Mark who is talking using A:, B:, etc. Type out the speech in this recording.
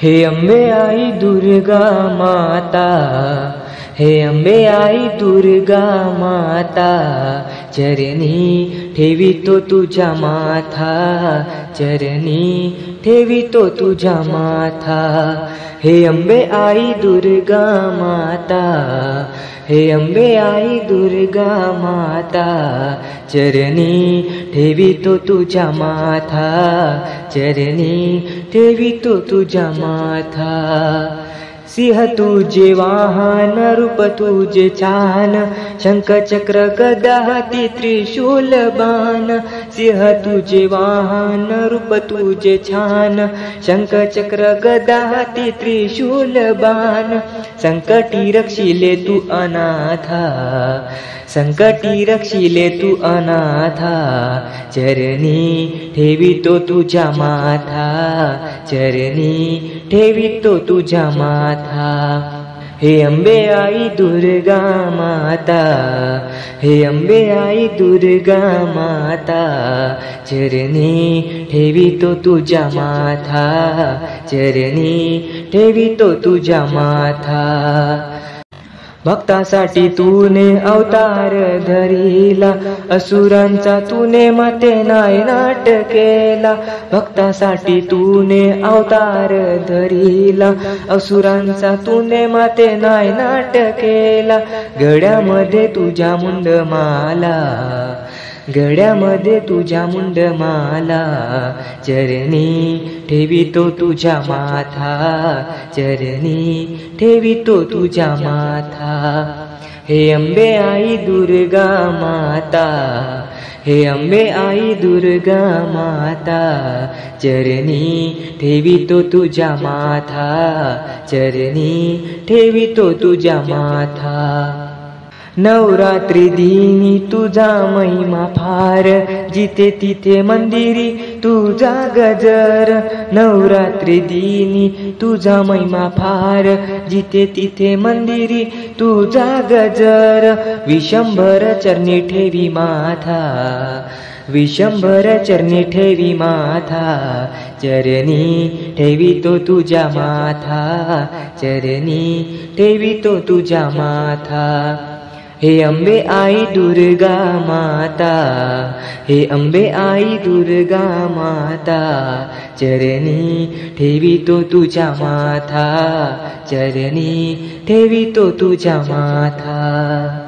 A: हे अंबे आई दुर्गा माता, हे अंबे आई दुर्गा माता, चरणी ठेवितो तुझ्या माथा, चरणी ठेवितो तुझ्या माथा। हे अंबे आई दुर्गा माता, हे अंबे आई दुर्गा माता, चरणी ठेवितो तुझ्या माथा, चरणी ठेवितो तुझ्या माथा। सिंह तुझे वाहन, रूप तुझे छान, शंख चक्र गदा हाती त्रिशूल बाण। सिंह तुझे वाहन, रूप तुझे छान, शंख चक्र गदा हाती त्रिशूल बाण। संकटी रक्षिले तू अनाथा, संकटी रक्षिले तू अनाथा, चरणी ठेवितो तुझ्या माथा, चरणी ठेवितो तुझ्या माथा। हे अंबे आई दुर्गा माता, हे अंबे आई दुर्गा माता, चरणी ठेवितो तुझ्या माथा, चरणी ठेवितो तुझ्या माथा। भक्तासाठी तूने अवतार धरिला, असुरांचा तूने माते नायनाट केला। भक्तासाठी तूने अवतार धरिला, असुरांचा तूने माते नायनाट केला। गळ्यामध्ये तुझ्या मुंडमाला, गळ्यामध्ये तुझ्या मुंडमाला, चरणी ठेवितो तुझ्या माथा, चरणी ठेवितो तुझ्या माथा। हे अंबे आई दुर्गा माता, हे अंबे आई दुर्गा माता, चरणी ठेवितो तुझ्या माथा, चरणी ठेवितो तुझ्या माथा। नवरात्री दिनी तुझा महिमा फार, जिथे तिथे मंदिरी तुझा गजर। नवरात्री दिनी तुझा महिमा फार, जिथे तिथे मंदिरी तुझा गजर। विशंभर चरणी ठेवी माथा, विशंभर चरणी ठेवी माथा, चरणी ठेवितो तुझ्या माथा, चरणी ठेवितो तुझ्या माथा। हे अंबे आई दुर्गा माता, हे अंबे आई दुर्गा माता, चरणी ठेवितो तुझ्या माथा, चरणी ठेवितो तुझ्या माथा।